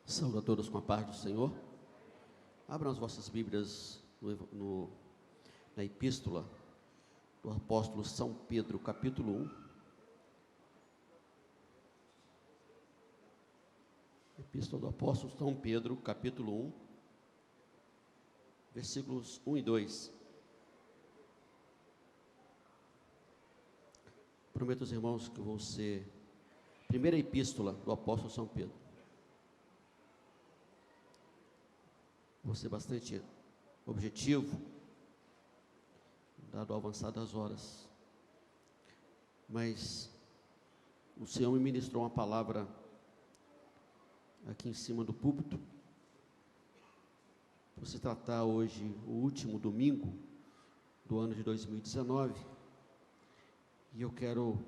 Saúde a todos com a paz do Senhor. Abram as vossas Bíblias na epístola do apóstolo São Pedro, capítulo 1. Epístola do apóstolo São Pedro, capítulo 1, versículos 1 e 2. Prometo aos irmãos que vou ser primeira epístola do apóstolo São Pedro. Vou ser bastante objetivo, dado o avançar das horas. Mas o Senhor me ministrou uma palavra aqui em cima do púlpito. Vou se tratar hoje o último domingo do ano de 2019. E eu quero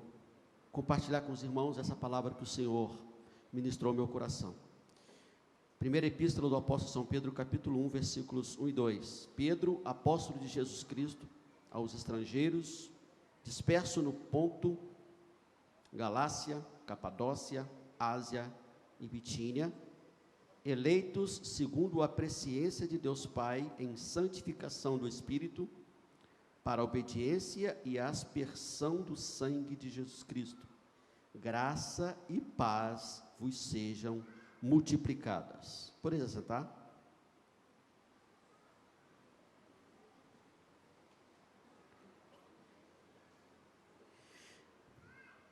compartilhar com os irmãos essa palavra que o Senhor ministrou ao meu coração. Primeira epístola do apóstolo São Pedro, capítulo 1, versículos 1 e 2. Pedro, apóstolo de Jesus Cristo, aos estrangeiros, dispersos no Ponto, Galácia, Capadócia, Ásia e Bitínia, eleitos segundo a presciência de Deus Pai, em santificação do Espírito, para a obediência e a aspersão do sangue de Jesus Cristo. Graça e paz vos sejam multiplicadas. Podem sentar?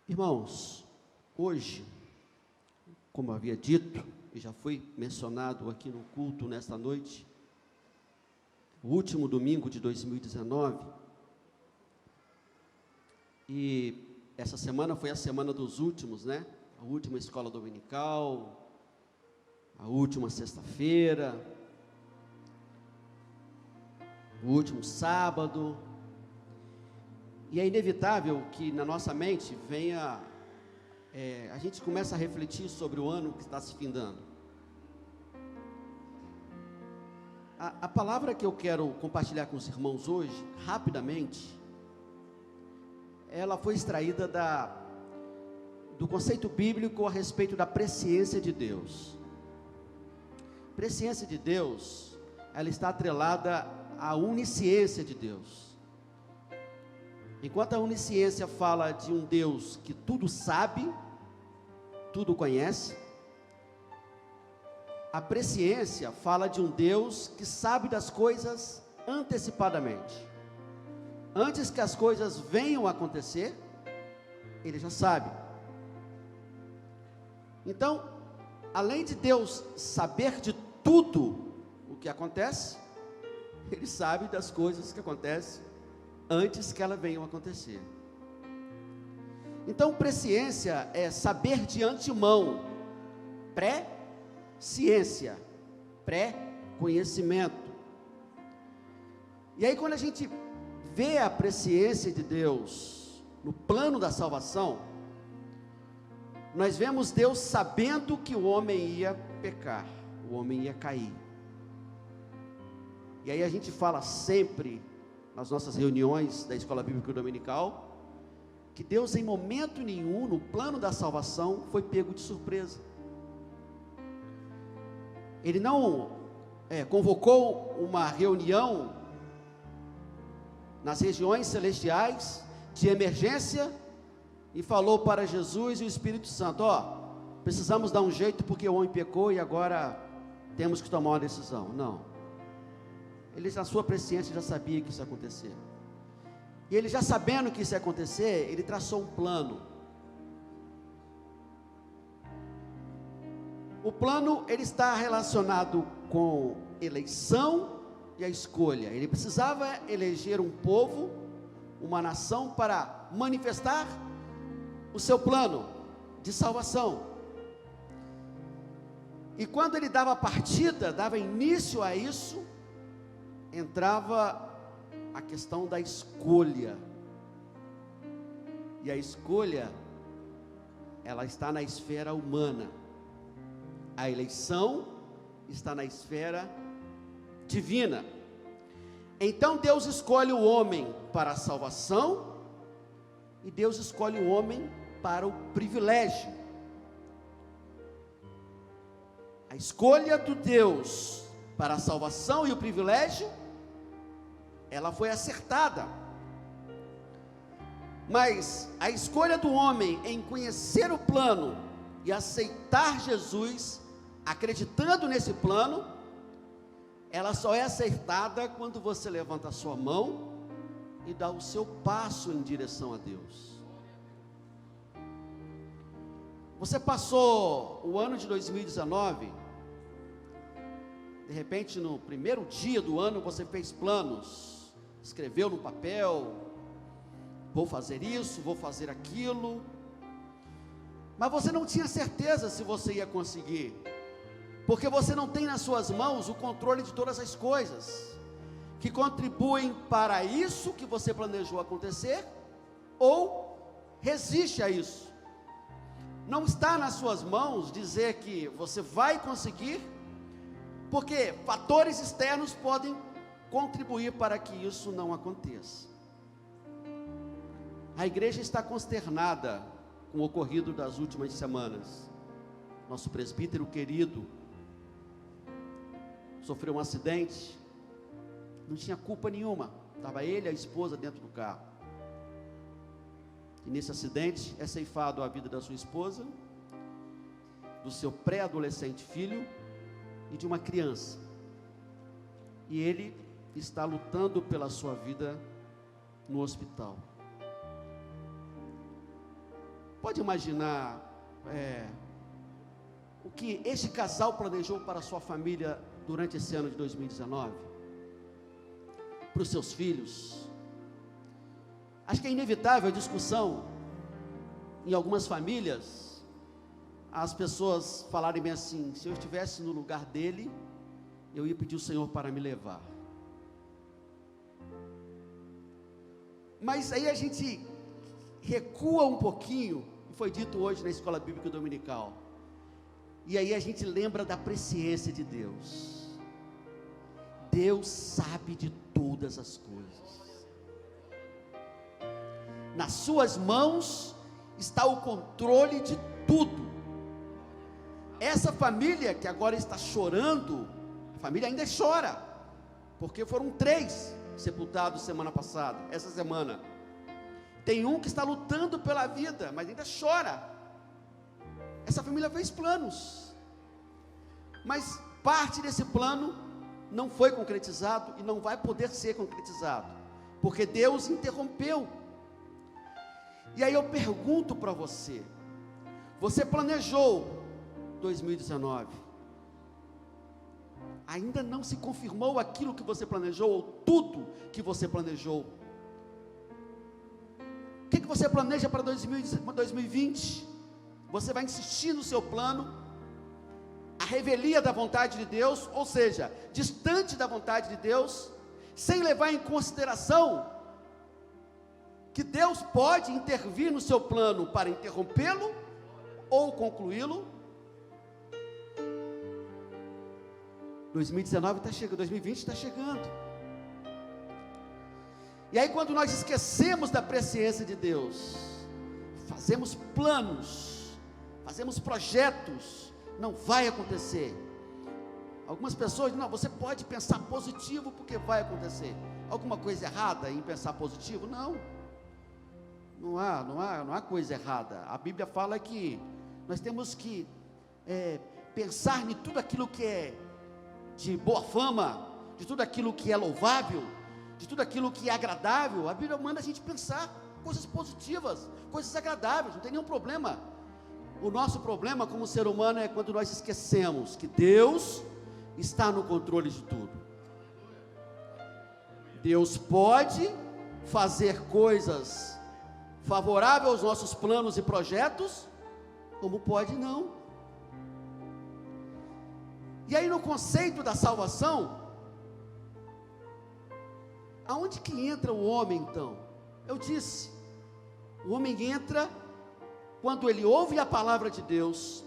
Irmãos, hoje, como eu havia dito, e já foi mencionado aqui no culto nesta noite, o último domingo de 2019, e essa semana foi a semana dos últimos, né? A última escola dominical, a última sexta-feira, o último sábado, e é inevitável que na nossa mente venha, a gente começa a refletir sobre o ano que está se findando. A palavra que eu quero compartilhar com os irmãos hoje, rapidamente, ela foi extraída do conceito bíblico a respeito da presciência de Deus. Presciência de Deus, ela está atrelada à onisciência de Deus. Enquanto a onisciência fala de um Deus que tudo sabe, tudo conhece, a presciência fala de um Deus que sabe das coisas antecipadamente. Antes que as coisas venham a acontecer, Ele já sabe. Então, além de Deus saber de tudo o que acontece, Ele sabe das coisas que acontecem antes que elas venham a acontecer. Então, presciência é saber de antemão, pré-ciência, pré-conhecimento. E aí, quando a gente vê a presciência de Deus no plano da salvação, nós vemos Deus sabendo que o homem ia pecar, o homem ia cair. E aí a gente fala sempre, nas nossas reuniões da Escola Bíblica Dominical, que Deus em momento nenhum, no plano da salvação, foi pego de surpresa. Ele não convocou uma reunião nas regiões celestiais de emergência e falou para Jesus e o Espírito Santo: precisamos dar um jeito porque o homem pecou e agora temos que tomar uma decisão. Não, ele na sua presciência já sabia que isso ia acontecer, e ele já sabendo que isso ia acontecer, ele traçou um plano. O plano, ele está relacionado com eleição e a escolha. Ele precisava eleger um povo, uma nação, para manifestar o seu plano de salvação. E quando ele dava partida, dava início a isso, entrava a questão da escolha. E a escolha, ela está na esfera humana. A eleição está na esfera divina. Então Deus escolhe o homem para a salvação, e Deus escolhe o homem para o privilégio. A escolha do Deus para a salvação e o privilégio, ela foi acertada. Mas a escolha do homem em conhecer o plano e aceitar Jesus, acreditando nesse plano, ela só é acertada quando você levanta a sua mão e dá o seu passo em direção a Deus. Você passou o ano de 2019, de repente no primeiro dia do ano você fez planos, escreveu no papel, vou fazer isso, vou fazer aquilo, mas você não tinha certeza se você ia conseguir, porque você não tem nas suas mãos o controle de todas as coisas que contribuem para isso que você planejou acontecer, ou resiste a isso. Não está nas suas mãos dizer que você vai conseguir, porque fatores externos podem contribuir para que isso não aconteça. A igreja está consternada com o ocorrido das últimas semanas. Nosso presbítero querido sofreu um acidente, não tinha culpa nenhuma, estava ele e a esposa dentro do carro. E nesse acidente é ceifado a vida da sua esposa, do seu pré-adolescente filho e de uma criança. E ele está lutando pela sua vida no hospital. Pode imaginar o que este casal planejou para a sua família durante esse ano de 2019? Para os seus filhos? Acho que é inevitável a discussão em algumas famílias, as pessoas falarem bem assim: se eu estivesse no lugar dele, eu ia pedir o Senhor para me levar. Mas aí a gente recua um pouquinho, e foi dito hoje na escola bíblica dominical, e aí a gente lembra da presciência de Deus. Deus sabe de todas as coisas. Nas suas mãos está o controle de tudo. Essa família que agora está chorando, a família ainda chora, porque foram 3 sepultados semana passada, essa semana. Tem um que está lutando pela vida, mas ainda chora. Essa família fez planos, mas parte desse plano não foi concretizado e não vai poder ser concretizado, porque Deus interrompeu. E aí eu pergunto para você: você planejou 2019, ainda não se confirmou aquilo que você planejou, ou tudo que você planejou? O que você planeja para 2020? Você vai insistir no seu plano, a revelia da vontade de Deus, ou seja, distante da vontade de Deus, sem levar em consideração que Deus pode intervir no seu plano para interrompê-lo ou concluí-lo? 2019 está chegando, 2020 está chegando. E aí, quando nós esquecemos da presciência de Deus, fazemos planos, fazemos projetos, não vai acontecer. Algumas pessoas dizem: não, você pode pensar positivo porque vai acontecer. Alguma coisa errada em pensar positivo? Não há coisa errada. A Bíblia fala que nós temos que pensar em tudo aquilo que é de boa fama, de tudo aquilo que é louvável, de tudo aquilo que é agradável. A Bíblia manda a gente pensar coisas positivas, coisas agradáveis, não tem nenhum problema. O nosso problema como ser humano é quando nós esquecemos que Deus está no controle de tudo. Deus pode fazer coisas favoráveis aos nossos planos e projetos, como pode não. E aí, no conceito da salvação, aonde que entra o homem então? Eu disse, o homem entra quando ele ouve a palavra de Deus,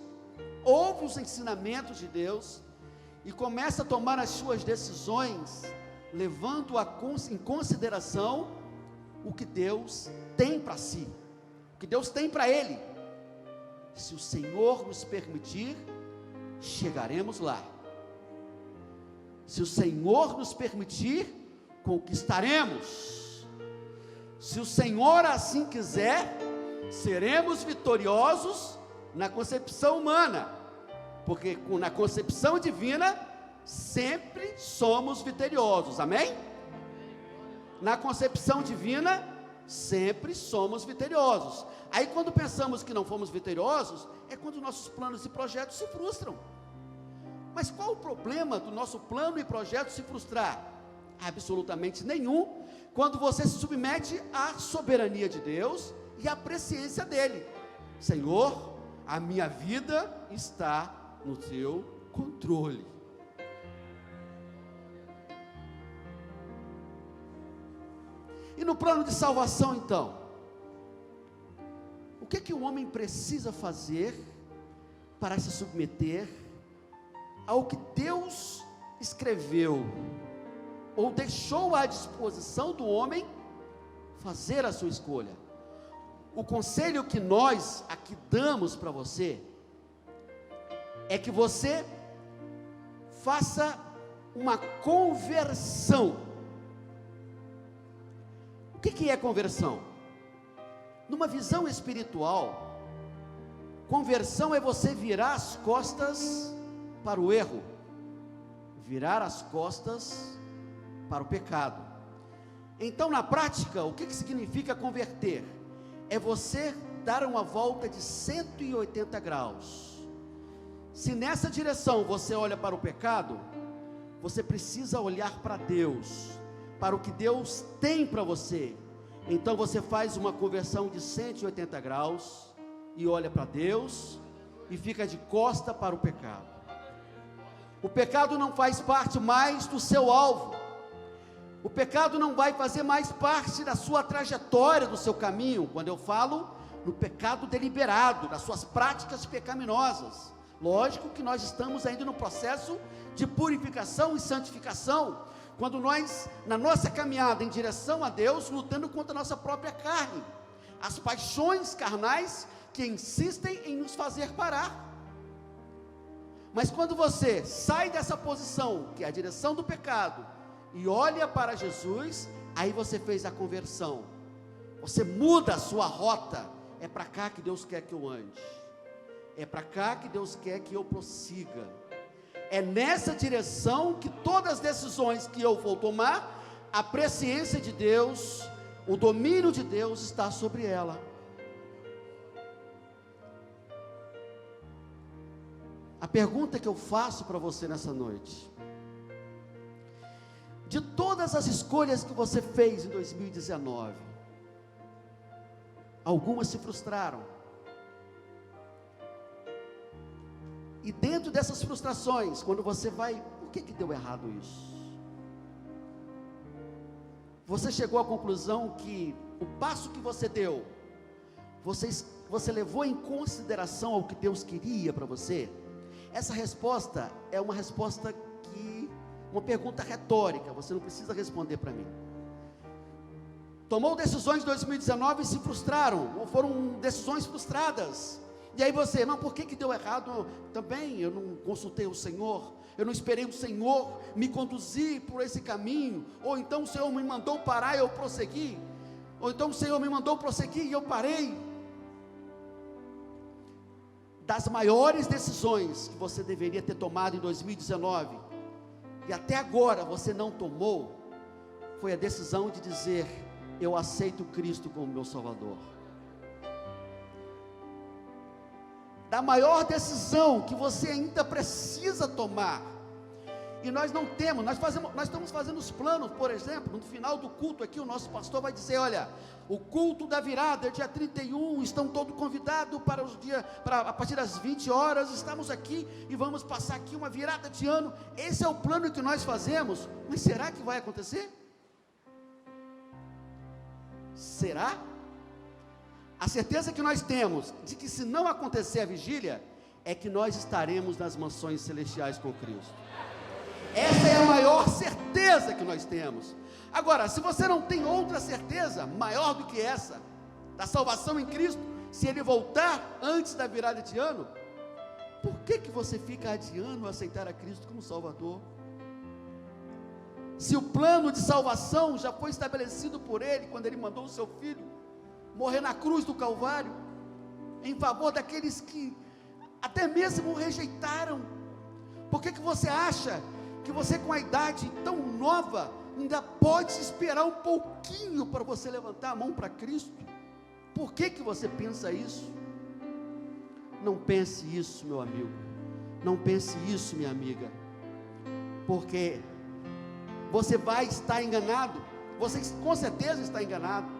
ouve os ensinamentos de Deus, e começa a tomar as suas decisões, levando em consideração o que Deus tem para si, o que Deus tem para ele. Se o Senhor nos permitir, chegaremos lá. Se o Senhor nos permitir, conquistaremos. Se o Senhor assim quiser, seremos vitoriosos na concepção humana, porque na concepção divina sempre somos vitoriosos, amém? Na concepção divina sempre somos vitoriosos. Aí quando pensamos que não fomos vitoriosos, é quando nossos planos e projetos se frustram. Mas qual o problema do nosso plano e projeto se frustrar? Absolutamente nenhum, quando você se submete à soberania de Deus e à presciência dele. Senhor, a minha vida está no teu controle. E no plano de salvação, então, o que o homem precisa fazer para se submeter ao que Deus escreveu, ou deixou à disposição do homem fazer a sua escolha? O conselho que nós aqui damos para você, é que você faça uma conversão. O que é conversão? Numa visão espiritual, conversão é você virar as costas para o erro, virar as costas para o pecado. Então, na prática, o que significa converter? É você dar uma volta de 180 graus. Se nessa direção você olha para o pecado, você precisa olhar para Deus, para o que Deus tem para você. Então você faz uma conversão de 180 graus e olha para Deus e fica de costa para o pecado. O pecado não faz parte mais do seu alvo. O pecado não vai fazer mais parte da sua trajetória, do seu caminho. Quando eu falo no pecado deliberado, das suas práticas pecaminosas. Lógico que nós estamos ainda no processo de purificação e santificação, quando nós, na nossa caminhada em direção a Deus, lutando contra a nossa própria carne, as paixões carnais que insistem em nos fazer parar. Mas quando você sai dessa posição, que é a direção do pecado, e olha para Jesus, aí você fez a conversão, você muda a sua rota. É para cá que Deus quer que eu ande, é para cá que Deus quer que eu prossiga, é nessa direção que todas as decisões que eu vou tomar, a presciência de Deus, o domínio de Deus está sobre ela. A pergunta que eu faço para você nessa noite: de todas as escolhas que você fez em 2019, algumas se frustraram, e dentro dessas frustrações, quando você vai, por que deu errado isso? Você chegou à conclusão que o passo que você deu, você levou em consideração ao que Deus queria para você? Essa resposta é uma resposta uma pergunta retórica, você não precisa responder para mim. Tomou decisões em 2019 e se frustraram, ou foram decisões frustradas, e aí você, mas por que deu errado? Também eu não consultei o Senhor, eu não esperei o Senhor me conduzir por esse caminho, ou então o Senhor me mandou parar e eu prossegui, ou então o Senhor me mandou prosseguir e eu parei. Das maiores decisões que você deveria ter tomado em 2019, e até agora você não tomou, foi a decisão de dizer: eu aceito Cristo como meu Salvador. Da maior decisão que você ainda precisa tomar, e nós não temos, nós estamos fazendo os planos. Por exemplo, no final do culto aqui, o nosso pastor vai dizer: olha, o culto da virada, dia 31, estão todos convidados para os dias, a partir das 20 horas, estamos aqui e vamos passar aqui uma virada de ano. Esse é o plano que nós fazemos, mas será que vai acontecer? Será? A certeza que nós temos de que se não acontecer a vigília, é que nós estaremos nas mansões celestiais com Cristo. Essa é a maior certeza que nós temos. Agora, se você não tem outra certeza maior do que essa, da salvação em Cristo, se Ele voltar antes da virada de ano, por que você fica adiando aceitar a Cristo como Salvador? Se o plano de salvação já foi estabelecido por Ele, quando Ele mandou o seu Filho morrer na cruz do Calvário, em favor daqueles que até mesmo o rejeitaram. Por que você acha que você, com a idade tão nova, ainda pode esperar um pouquinho para você levantar a mão para Cristo? Por que você pensa isso? Não pense isso, meu amigo, não pense isso, minha amiga, porque você vai estar enganado, você com certeza está enganado.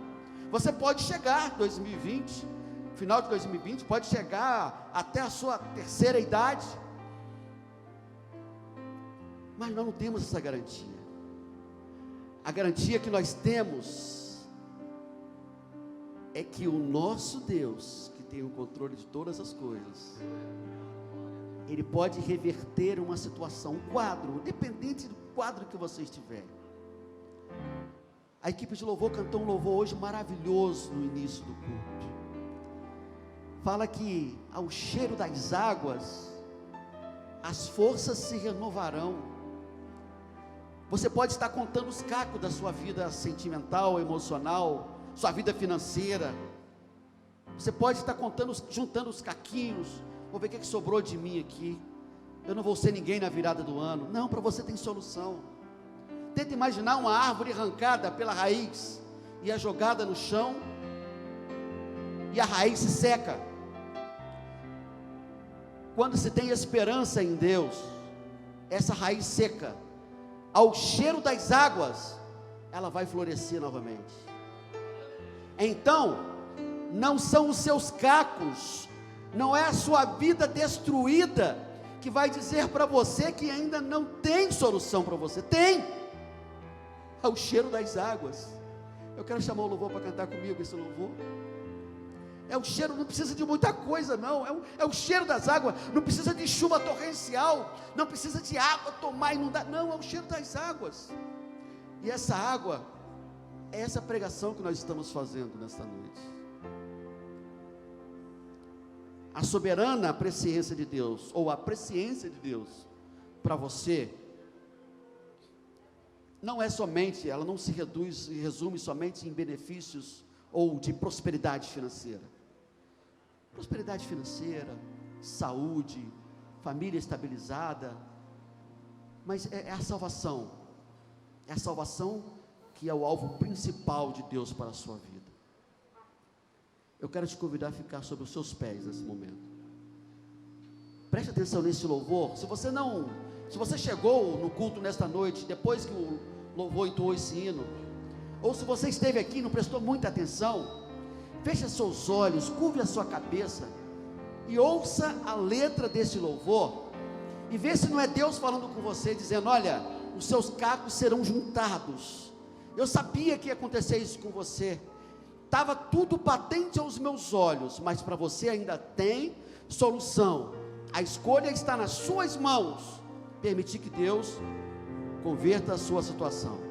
Você pode chegar 2020, final de 2020, pode chegar até a sua terceira idade, mas nós não temos essa garantia. A garantia que nós temos é que o nosso Deus, que tem o controle de todas as coisas, Ele pode reverter uma situação, um quadro, independente do quadro que você estiver. A equipe de louvor cantou um louvor hoje maravilhoso no início do culto. Fala que ao cheiro das águas, as forças se renovarão. Você pode estar contando os cacos da sua vida sentimental, emocional, sua vida financeira. Você pode estar contando, juntando os caquinhos. Vou ver o que sobrou de mim aqui. Eu não vou ser ninguém na virada do ano. Não, para você tem solução. Tenta imaginar uma árvore arrancada pela raiz e é jogada no chão, e a raiz se seca. Quando se tem esperança em Deus, essa raiz seca, ao cheiro das águas, ela vai florescer novamente. Então, não são os seus cacos, não é a sua vida destruída, que vai dizer para você que ainda não tem solução para você. Tem, ao cheiro das águas. Eu quero chamar o louvor para cantar comigo esse louvor. É o cheiro, não precisa de muita coisa não, é o cheiro das águas, não precisa de chuva torrencial, não precisa de água tomar e inundar, não, é o cheiro das águas. E essa água, é essa pregação que nós estamos fazendo nesta noite. A soberana presciência de Deus, ou a presciência de Deus, para você, não é somente, ela não se reduz e resume somente em benefícios, ou de prosperidade financeira. Prosperidade financeira, saúde, família estabilizada, mas é a salvação, que é o alvo principal de Deus para a sua vida. Eu quero te convidar a ficar sobre os seus pés nesse momento. Preste atenção nesse louvor. Se você chegou no culto nesta noite, depois que o louvor entoou esse hino, ou se você esteve aqui e não prestou muita atenção, feche seus olhos, curve a sua cabeça e ouça a letra desse louvor, e vê se não é Deus falando com você, dizendo: olha, os seus cacos serão juntados. Eu sabia que ia acontecer isso com você, estava tudo patente aos meus olhos, mas para você ainda tem solução. A escolha está nas suas mãos, permitir que Deus converta a sua situação.